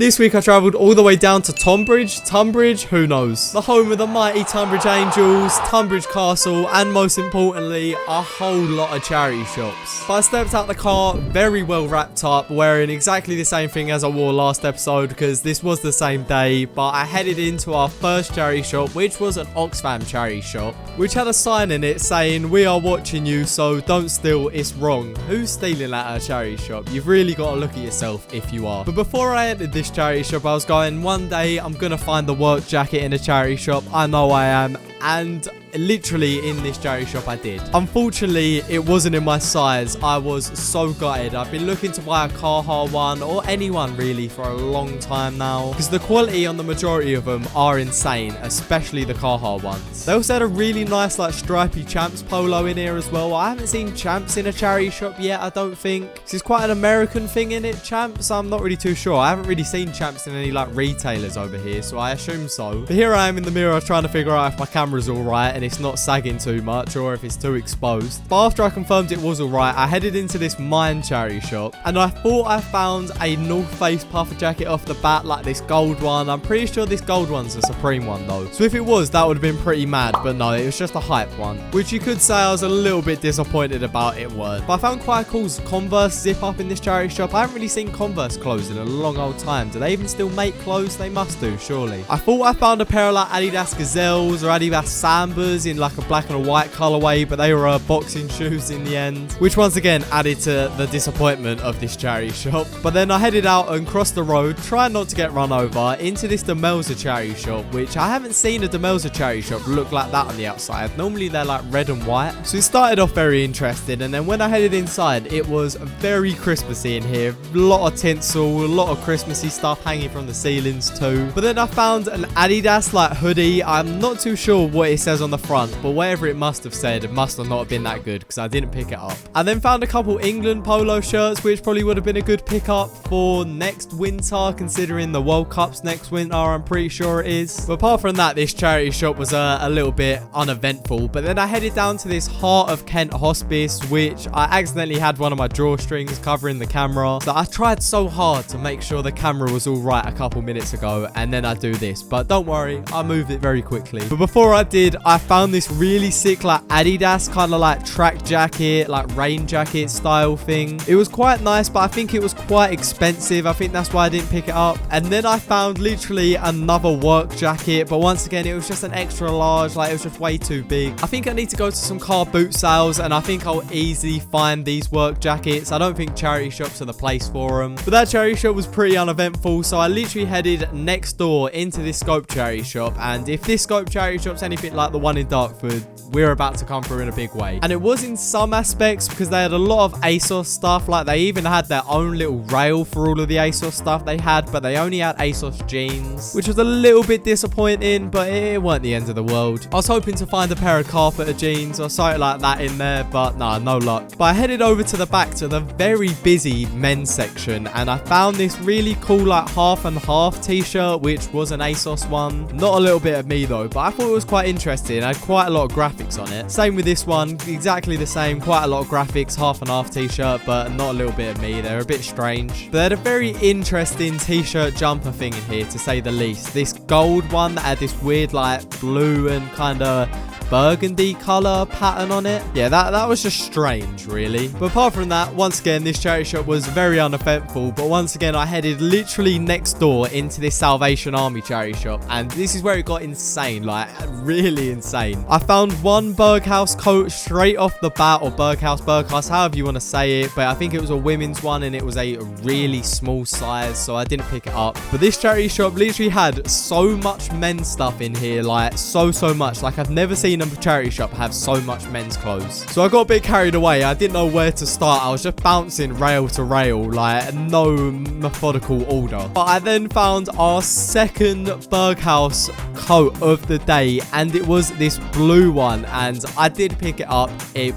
This week I travelled all the way down to Tonbridge, who knows? The home of the mighty Tonbridge Angels, Tonbridge Castle, and most importantly, a whole lot of charity shops. But I stepped out the car, very well wrapped up, wearing exactly the same thing as I wore last episode because this was the same day, but I headed into our first charity shop, which was an Oxfam charity shop, which had a sign in it saying, "We are watching you, so don't steal, it's wrong." Who's stealing at a charity shop? You've really got to look at yourself if you are. But before I entered this charity shop, I was going, one day I'm gonna find the work jacket in a charity shop. I know I am. And literally in this charity shop I did. Unfortunately, it wasn't in my size. I was so gutted. I've been looking to buy a Carhartt one, or anyone really, for a long time now, because the quality on the majority of them are insane, especially the Carhartt ones. They also had a really nice like stripy Champs polo in here as well. I haven't seen Champs in a charity shop yet, I don't think. This is quite an American thing, in it, Champs. I'm not really too sure. I haven't really seen Champs in any like retailers over here, so I assume so. But here I am in the mirror trying to figure out if my camera's alright and it's not sagging too much, or if it's too exposed. But after I confirmed it was alright, I headed into this Mine charity shop, and I thought I found a North Face puffer jacket off the bat, like this gold one. I'm pretty sure this gold one's a Supreme one though, so if it was, that would have been pretty mad. But no, it was just a hype one, which you could say I was a little bit disappointed about. It was. But I found quite a cool Converse zip up in this charity shop. I haven't really seen Converse clothes in a long old time. Do they even still make clothes? They must do, surely. I thought I found a pair of like Adidas Gazelles or Adidas Sambas in like a black and a white colorway, but they were boxing shoes in the end, which once again added to the disappointment of this charity shop. But then I headed out and crossed the road, trying not to get run over, into this Demelza charity shop, which I haven't seen a Demelza charity shop look like that on the outside. Normally they're like red and white, so it started off very interesting, and then when I headed inside, it was very Christmassy in here. A lot of tinsel, a lot of Christmassy stuff hanging from the ceilings too. But then I found an Adidas like hoodie. I'm not too sure what it says on the front, but whatever it must have said, it must have not been that good because I didn't pick it up. I then found a couple England polo shirts, which probably would have been a good pickup for next winter, considering the World Cup's next winter, I'm pretty sure it is. But apart from that, this charity shop was a little bit uneventful. But then I headed down to this Heart of Kent hospice, which I accidentally had one of my drawstrings covering the camera. So I tried so hard to make sure the camera was all right a couple minutes ago, and then I do this. But don't worry, I moved it very quickly. But before I did, I found this really sick like Adidas kind of like track jacket, like rain jacket style thing. It was quite nice, but I think it was quite expensive. I think that's why I didn't pick it up. And then I found literally another work jacket, but once again, it was just an extra large. Like, it was just way too big. I think I need to go to some car boot sales, and I think I'll easily find these work jackets. I don't think charity shops are the place for them. But that charity shop was pretty uneventful, so I literally headed next door into this Scope charity shop. And if this Scope charity shop's anything like the one in Dartford, we're about to come through in a big way. And it was in some aspects, because they had a lot of ASOS stuff. Like, they even had their own little rail for all of the ASOS stuff they had, but they only had ASOS jeans, which was a little bit disappointing, but it weren't the end of the world. I was hoping to find a pair of carpenter jeans or something like that in there, but nah, no luck. But I headed over to the back to the very busy men's section, and I found this really cool like half and half t-shirt, which was an ASOS one. Not a little bit of me though, but I thought it was quite interesting. It had quite a lot of graphics on it. Same with this one, exactly the same, quite a lot of graphics, half and half t-shirt, but not a little bit of me. They're a bit strange. But they had a very interesting t-shirt jumper thing in here, to say the least. This gold one that had this weird like blue and kind of burgundy color pattern on it. Yeah, that was just strange, really. But apart from that, once again, this charity shop was very uneventful. But once again, I headed literally next door into this Salvation Army charity shop, and this is where it got insane, like really insane. I found one Berghaus coat straight off the bat, or Berghaus, however you want to say it, but I think it was a women's one, and it was a really small size, so I didn't pick it up. But this charity shop literally had so much men's stuff in here, like so much. Like, I've never seen a charity shop have so much men's clothes. So I got a bit carried away. I didn't know where to start. I was just bouncing rail to rail, like no methodical order. But I then found our second Berghaus coat of the day, and it was this blue one, and I did pick it up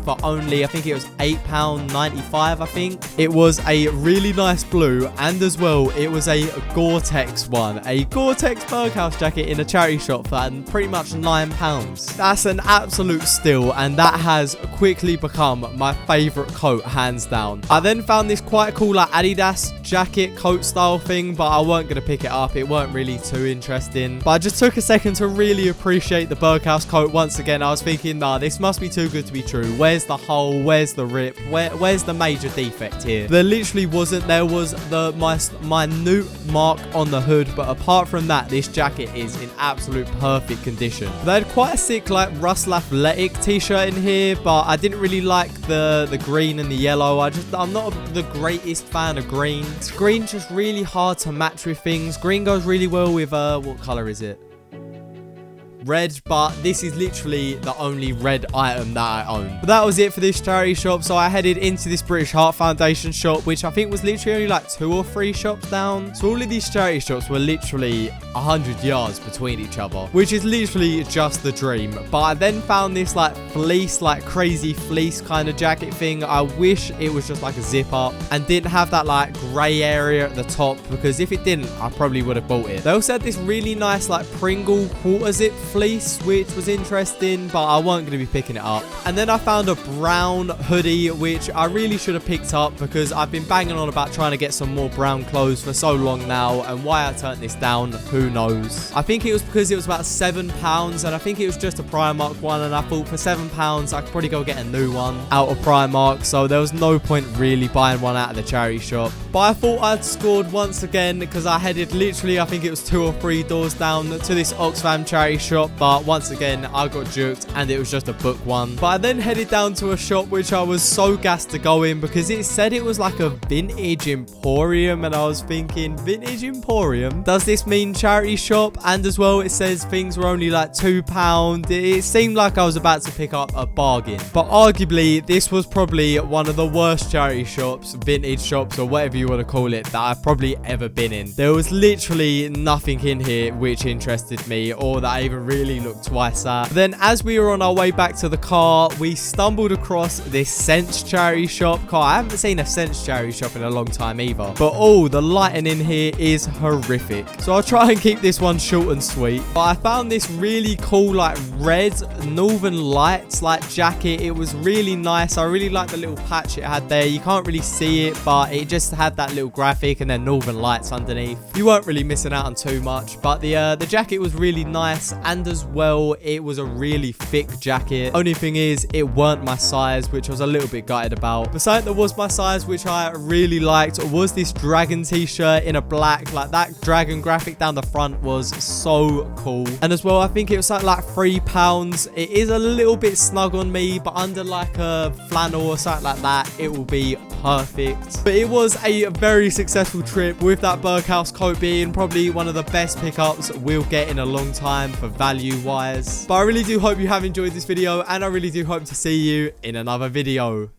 for only, I think it was £8.95. I think it was a really nice blue, and as well it was a Gore-Tex one, a Gore-Tex Berghaus jacket in a charity shop for pretty much £9. That's an absolute steal, and that has quickly become my favorite coat, hands down. I then found this quite cool like Adidas jacket coat style thing, but I weren't gonna pick it up. It weren't really too interesting, but I just took a second to really appreciate the Berghaus coat. Once again, I was thinking, nah, this must be too good to be true. Where's the hole? Where's the rip? Where's the major defect here? There literally wasn't. There was the minute mark on the hood, but apart from that, this jacket is in absolute perfect condition. They had quite a sick like Russell Athletic t-shirt in here, but I didn't really like the green and the yellow. I'm not the greatest fan of green. Green's just really hard to match with things. Green goes really well with what color is it? Red, but this is literally the only red item that I own. But that was it for this charity shop, so I headed into this British Heart Foundation shop, which I think was literally only like 2 or 3 shops down. So all of these charity shops were literally 100 yards between each other, which is literally just the dream. But I then found this like fleece, like crazy fleece kind of jacket thing. I wish it was just like a zip up and didn't have that like grey area at the top, because if it didn't, I probably would have bought it. They also had this really nice like Pringle quarter zip fleece, which was interesting, but I weren't going to be picking it up. And then I found a brown hoodie, which I really should have picked up, because I've been banging on about trying to get some more brown clothes for so long now, and why I turned this down, who knows. I think it was because it was about £7, and I think it was just a Primark one, and I thought for £7 I could probably go get a new one out of Primark, so there was no point really buying one out of the charity shop. But I thought I'd scored once again, because I headed literally, I think it was 2 or 3 doors down to this Oxfam charity shop, but once again I got juked and it was just a book one. But I then headed down to a shop which I was so gassed to go in, because it said it was like a vintage Emporium, and I was thinking, vintage Emporium? Does this mean charity shop? And as well, it says things were only like £2. It seemed like I was about to pick up a bargain. But arguably, this was probably one of the worst charity shops, vintage shops, or whatever you want to call it, that I've probably ever been in. There was literally nothing in here which interested me, or that I even really looked twice at. Then as we were on our way back to the car, we stumbled across this Scents charity shop. I haven't seen a Scents charity shop in a long time either, but oh, the lighting in here is horrific. So I'll try and keep this one short and sweet. But I found this really cool like red Northern Lights like jacket. It was really nice. I really like the little patch it had there. You can't really see it, but it just had that little graphic and then Northern Lights underneath. You weren't really missing out on too much, but the jacket was really nice, and as well, it was a really thick jacket. Only thing is, it weren't my size, which I was a little bit gutted about. But something that was my size, which I really liked, was this dragon t-shirt in a black. Like that dragon graphic down the front was so cool. And as well, I think it was something like £3. It is a little bit snug on me, but under like a flannel or something like that, it will be perfect. But it was a very successful trip, with that Berghaus coat being probably one of the best pickups we'll get in a long time for value wise. But I really do hope you have enjoyed this video, and I really do hope to see you in another video.